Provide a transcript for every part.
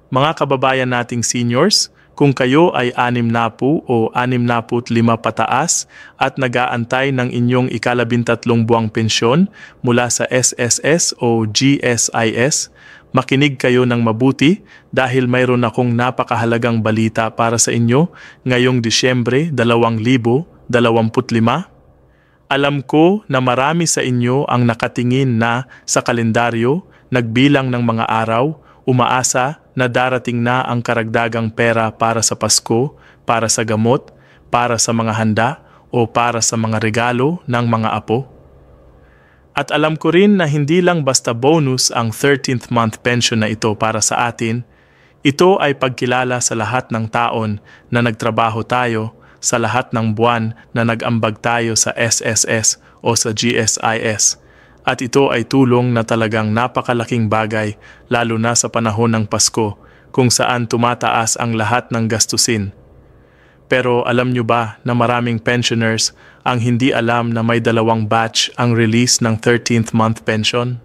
Mga kababayan nating seniors, kung kayo ay 60 o 65 pataas at nag-aantay ng inyong ika-13 buwang pensyon mula sa SSS o GSIS, makinig kayo ng mabuti dahil mayroon akong napakahalagang balita para sa inyo ngayong Disyembre 2025. Alam ko na marami sa inyo ang nakatingin na sa kalendaryo, nagbilang ng mga araw, umaasa na darating na ang karagdagang pera para sa Pasko, para sa gamot, para sa mga handa, o para sa mga regalo ng mga apo. At alam ko rin na hindi lang basta bonus ang 13th month pension na ito para sa atin, ito ay pagkilala sa lahat ng taon na nagtrabaho tayo, sa lahat ng buwan na nag-ambag tayo sa SSS o sa GSIS. At ito ay tulong na talagang napakalaking bagay lalo na sa panahon ng Pasko kung saan tumataas ang lahat ng gastusin. Pero alam nyo ba na maraming pensioners ang hindi alam na may 2 batch ang release ng 13th month pension?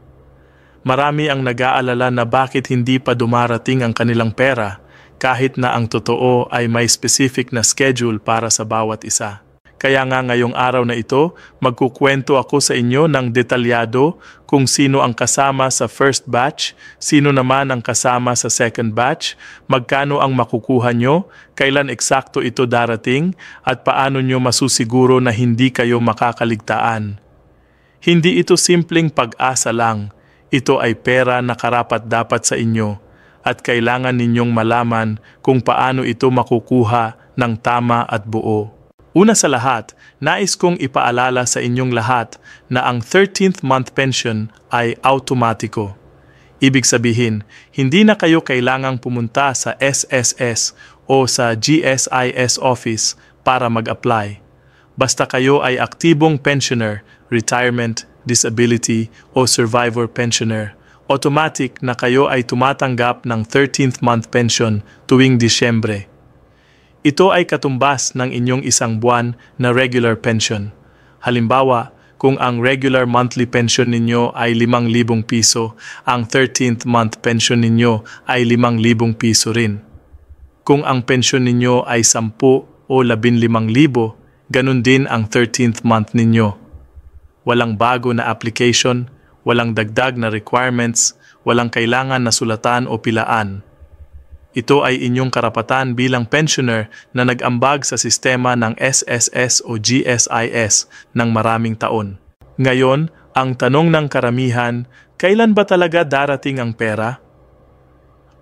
Marami ang nag-aalala na bakit hindi pa dumarating ang kanilang pera kahit na ang totoo ay may specific na schedule para sa bawat isa. Kaya nga ngayong araw na ito, magkukwento ako sa inyo ng detalyado kung sino ang kasama sa first batch, sino naman ang kasama sa second batch, magkano ang makukuha nyo, kailan eksakto ito darating, at paano nyo masusiguro na hindi kayo makakaligtaan. Hindi ito simpleng pag-asa lang, ito ay pera na karapat-dapat sa inyo, at kailangan ninyong malaman kung paano ito makukuha ng tama at buo. Una sa lahat, nais kong ipaalala sa inyong lahat na ang 13th month pension ay automatiko. Ibig sabihin, hindi na kayo kailangang pumunta sa SSS o sa GSIS office para mag-apply. Basta kayo ay aktibong pensioner, retirement, disability o survivor pensioner, automatic na kayo ay tumatanggap ng 13th month pension tuwing Disyembre. Ito ay katumbas ng inyong 1 buwan na regular pension. Halimbawa, kung ang regular monthly pension ninyo ay 5,000 piso, ang 13th month pension ninyo ay 5,000 piso rin. Kung ang pension ninyo ay 10 o 15,000, ganun din ang 13th month ninyo. Walang bago na application, walang dagdag na requirements, walang kailangan na sulatan o pilaan. Ito ay inyong karapatan bilang pensioner na nag-ambag sa sistema ng SSS o GSIS ng maraming taon. Ngayon, ang tanong ng karamihan, kailan ba talaga darating ang pera?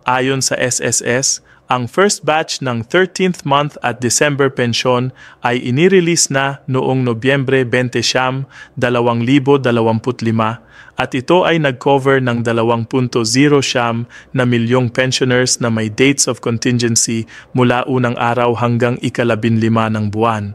Ayon sa SSS, ang first batch ng 13th month at December pension ay inirelease na noong Nobyembre 20, 2025 at ito ay nag-cover ng 2.0 milyong pensioners na may dates of contingency mula unang araw hanggang ika-15 ng buwan.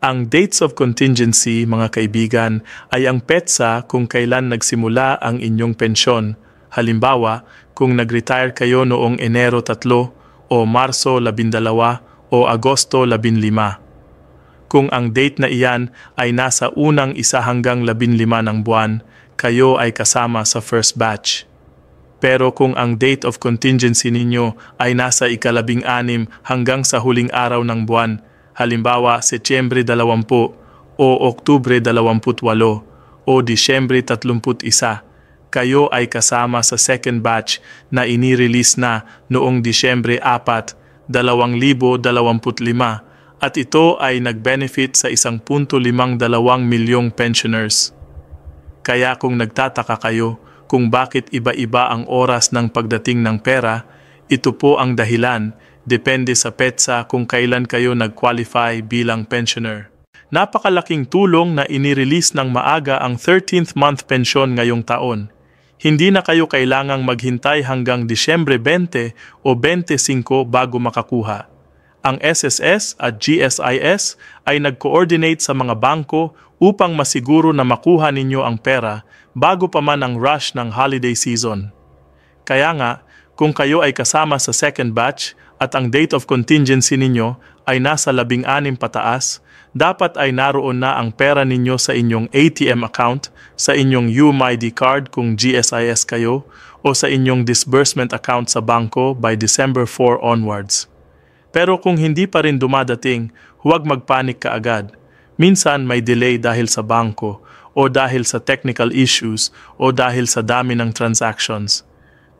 Ang dates of contingency, mga kaibigan, ay ang petsa kung kailan nagsimula ang inyong pensyon. Halimbawa, kung nag-retire kayo noong Enero 3 o Marso 12 o Agosto 15. Kung ang date na iyan ay nasa unang 1 hanggang 15 ng buwan, kayo ay kasama sa first batch. Pero kung ang date of contingency ninyo ay nasa ika-16 hanggang sa huling araw ng buwan, halimbawa Setyembre 20 o Oktubre 28 o Disyembre 31, kayo ay kasama sa second batch na inirelease na noong Disyembre 4, 2025 at ito ay nag-benefit sa 1.52 milyong pensioners. Kaya kung nagtataka kayo kung bakit iba-iba ang oras ng pagdating ng pera, ito po ang dahilan, depende sa petsa kung kailan kayo nag-qualify bilang pensioner. Napakalaking tulong na inirelease ng maaga ang 13th month pension ngayong taon. Hindi na kayo kailangang maghintay hanggang Disyembre 20 o 25 bago makakuha. Ang SSS at GSIS ay nag-coordinate sa mga bangko upang masiguro na makuha ninyo ang pera bago pa man ang rush ng holiday season. Kaya nga, kung kayo ay kasama sa second batch at ang date of contingency ninyo ay nasa 16 pataas, dapat ay naroon na ang pera ninyo sa inyong ATM account, sa inyong UMID card kung GSIS kayo, o sa inyong disbursement account sa bangko by December 4 onwards. Pero kung hindi pa rin dumadating, huwag magpanik kaagad. Minsan may delay dahil sa bangko o dahil sa technical issues o dahil sa dami ng transactions.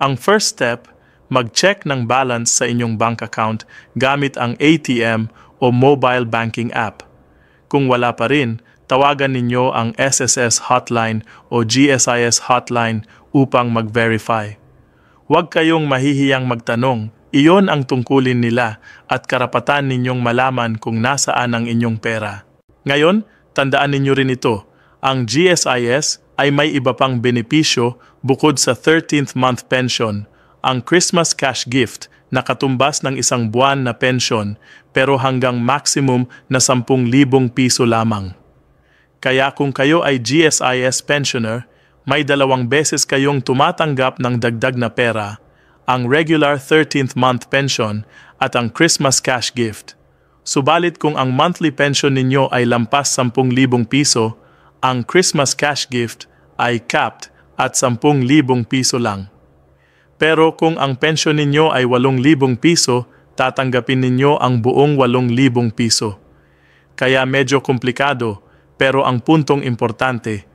Ang first step, mag-check ng balance sa inyong bank account gamit ang ATM o mobile banking app. Kung wala pa rin, tawagan ninyo ang SSS hotline o GSIS hotline upang mag-verify. Huwag kayong mahihiyang magtanong, iyon ang tungkulin nila at karapatan ninyong malaman kung nasaan ang inyong pera. Ngayon, tandaan ninyo rin ito, ang GSIS ay may iba pang benepisyo bukod sa 13th month pension, ang Christmas cash gift na katumbas ng isang buwan na pension pero hanggang maximum na 10,000 piso lamang. Kaya kung kayo ay GSIS pensioner, may 2 beses kayong tumatanggap ng dagdag na pera, ang regular 13th month pension at ang Christmas cash gift. Subalit kung ang monthly pension ninyo ay lampas 10,000 piso, ang Christmas cash gift ay capped at 10,000 piso lang. Pero kung ang pension ninyo ay 8,000 piso, tatanggapin ninyo ang buong 8,000 piso. Kaya medyo komplikado, pero ang puntong importante,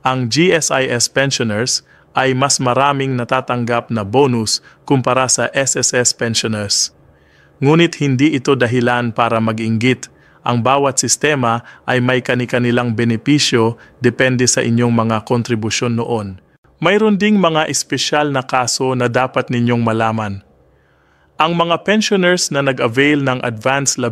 ang GSIS pensioners ay mas maraming natatanggap na bonus kumpara sa SSS pensioners. Ngunit hindi ito dahilan para mag-inggit. Ang bawat sistema ay may kani-kanilang benepisyo depende sa inyong mga kontribusyon noon. Mayroon ding mga espesyal na kaso na dapat ninyong malaman. Ang mga pensioners na nag-avail ng advance 18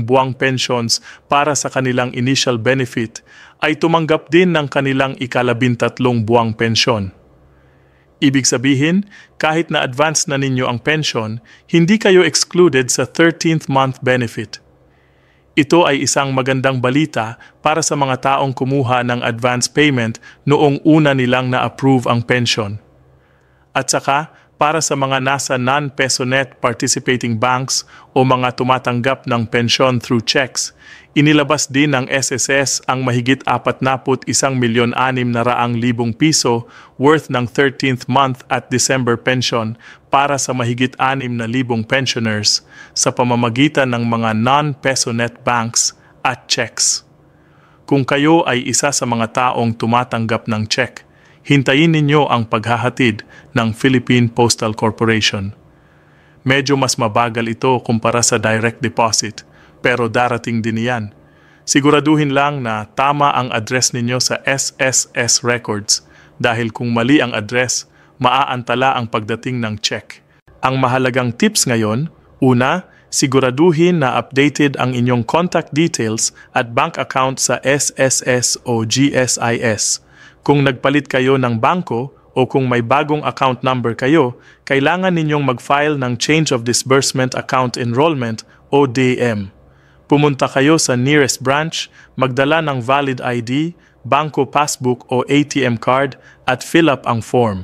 buwang pensions para sa kanilang initial benefit ay tumanggap din ng kanilang ika-13 buwang pensyon. Ibig sabihin, kahit na advance na ninyo ang pension, hindi kayo excluded sa 13th month benefit. Ito ay isang magandang balita para sa mga taong kumuha ng advance payment noong una nilang na-approve ang pension. At saka, para sa mga nasa non-peso net participating banks o mga tumatanggap ng pensyon through checks, inilabas din ng SSS ang mahigit 41,600,000 piso worth ng 13th month at December pension para sa mahigit 6,000 pensioners sa pamamagitan ng mga non-peso net banks at checks. Kung kayo ay isa sa mga taong tumatanggap ng check, hintayin ninyo ang paghahatid ng Philippine Postal Corporation. Medyo mas mabagal ito kumpara sa direct deposit, pero darating din yan. Siguraduhin lang na tama ang address ninyo sa SSS records dahil kung mali ang address, maaantala ang pagdating ng check. Ang mahalagang tips ngayon, una, siguraduhin na updated ang inyong contact details at bank account sa SSS o GSIS. Kung nagpalit kayo ng bangko o kung may bagong account number kayo, kailangan ninyong mag-file ng Change of Disbursement Account Enrollment o DM. Pumunta kayo sa nearest branch, magdala ng valid ID, bangko passbook o ATM card at fill up ang form.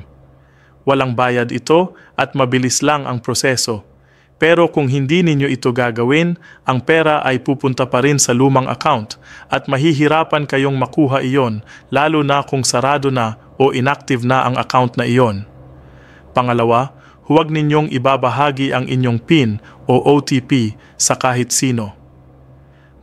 Walang bayad ito at mabilis lang ang proseso. Pero kung hindi ninyo ito gagawin, ang pera ay pupunta pa rin sa lumang account at mahihirapan kayong makuha iyon lalo na kung sarado na o inactive na ang account na iyon. Pangalawa, huwag ninyong ibabahagi ang inyong PIN o OTP sa kahit sino.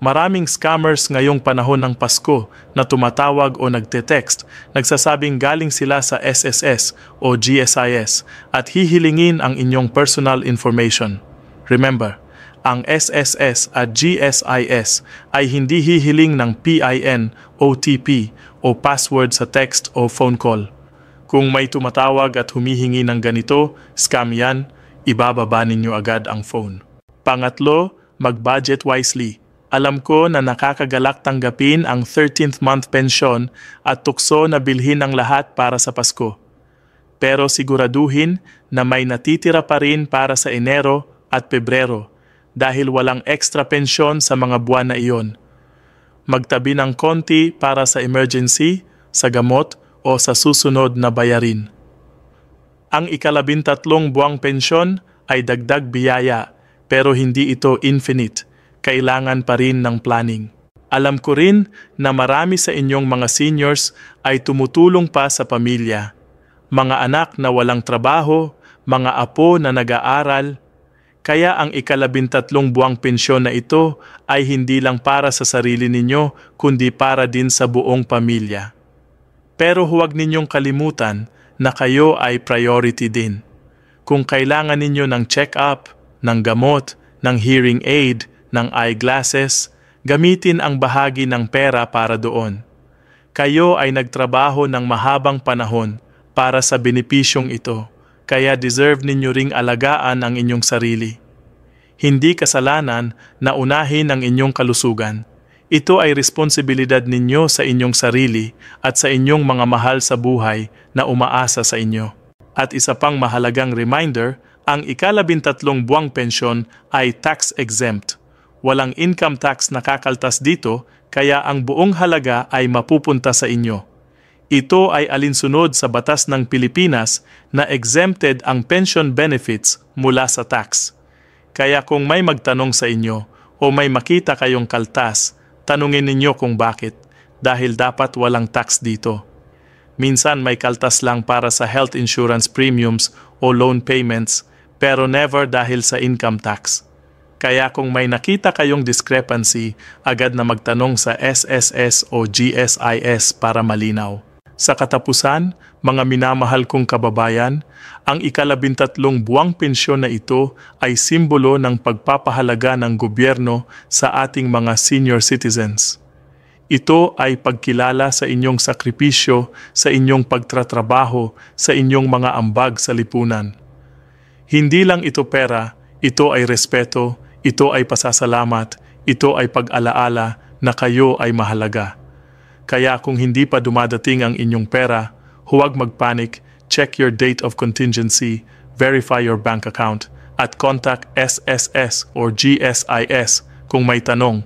Maraming scammers ngayong panahon ng Pasko na tumatawag o nagte-text, nagsasabing galing sila sa SSS o GSIS at hihilingin ang inyong personal information. Remember, ang SSS at GSIS ay hindi hihiling ng PIN, OTP o password sa text o phone call. Kung may tumatawag at humihingi ng ganito, scam yan, ibababa ninyo agad ang phone. Pangatlo, mag-budget wisely. Alam ko na nakakagalak tanggapin ang 13th month pension at tukso na bilhin ang lahat para sa Pasko. Pero siguraduhin na may natitira pa rin para sa Enero at Pebrero dahil walang extra pensyon sa mga buwan na iyon. Magtabi ng konti para sa emergency, sa gamot o sa susunod na bayarin. Ang ika-13 buwang pensyon ay dagdag biyaya pero hindi ito infinite. Kailangan pa rin ng planning. Alam ko rin na marami sa inyong mga seniors ay tumutulong pa sa pamilya. mga anak na walang trabaho, mga apo na nag-aaral. Kaya ang ika-13 buwang pensyon na ito ay hindi lang para sa sarili ninyo, kundi para din sa buong pamilya. Pero huwag ninyong kalimutan na kayo ay priority din. Kung kailangan ninyo ng check-up, ng gamot, ng hearing aid, ng eyeglasses, gamitin ang bahagi ng pera para doon. Kayo ay nagtrabaho ng mahabang panahon para sa benepisyong ito, kaya deserve ninyo ring alagaan ang inyong sarili. Hindi kasalanan na unahin ang inyong kalusugan. Ito ay responsibilidad ninyo sa inyong sarili at sa inyong mga mahal sa buhay na umaasa sa inyo. At isa pang mahalagang reminder, ang ika-13 buwang pensyon ay tax-exempt. Walang income tax na kakaltas dito, kaya ang buong halaga ay mapupunta sa inyo. Ito ay alinsunod sa batas ng Pilipinas na exempted ang pension benefits mula sa tax. Kaya kung may magtanong sa inyo o may makita kayong kaltas, tanungin ninyo kung bakit, dahil dapat walang tax dito. Minsan may kaltas lang para sa health insurance premiums o loan payments, pero never dahil sa income tax. Kaya kung may nakita kayong discrepancy, agad na magtanong sa SSS o GSIS para malinaw. Sa katapusan, mga minamahal kong kababayan, ang ika-13 buwang pensyon na ito ay simbolo ng pagpapahalaga ng gobyerno sa ating mga senior citizens. Ito ay pagkilala sa inyong sakripisyo, sa inyong pagtatrabaho, sa inyong mga ambag sa lipunan. Hindi lang ito pera, ito ay respeto, ito ay pasasalamat, ito ay pag-alaala na kayo ay mahalaga. Kaya kung hindi pa dumadating ang inyong pera, huwag magpanik, check your date of contingency, verify your bank account, at contact SSS or GSIS kung may tanong.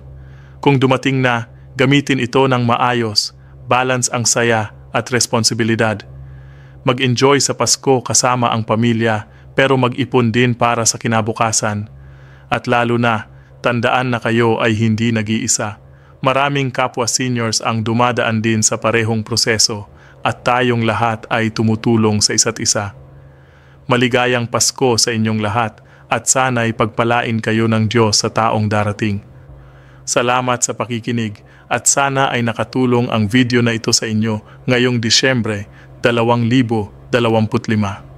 Kung dumating na, gamitin ito ng maayos, balance ang saya at responsibilidad. Mag-enjoy sa Pasko kasama ang pamilya, pero mag-ipon din para sa kinabukasan. At lalo na, tandaan na kayo ay hindi nag-iisa. Maraming kapwa seniors ang dumadaan din sa parehong proseso at tayong lahat ay tumutulong sa isa't isa. Maligayang Pasko sa inyong lahat at sana'y pagpalain kayo ng Diyos sa taong darating. Salamat sa pakikinig at sana ay nakatulong ang video na ito sa inyo ngayong Disyembre 2025.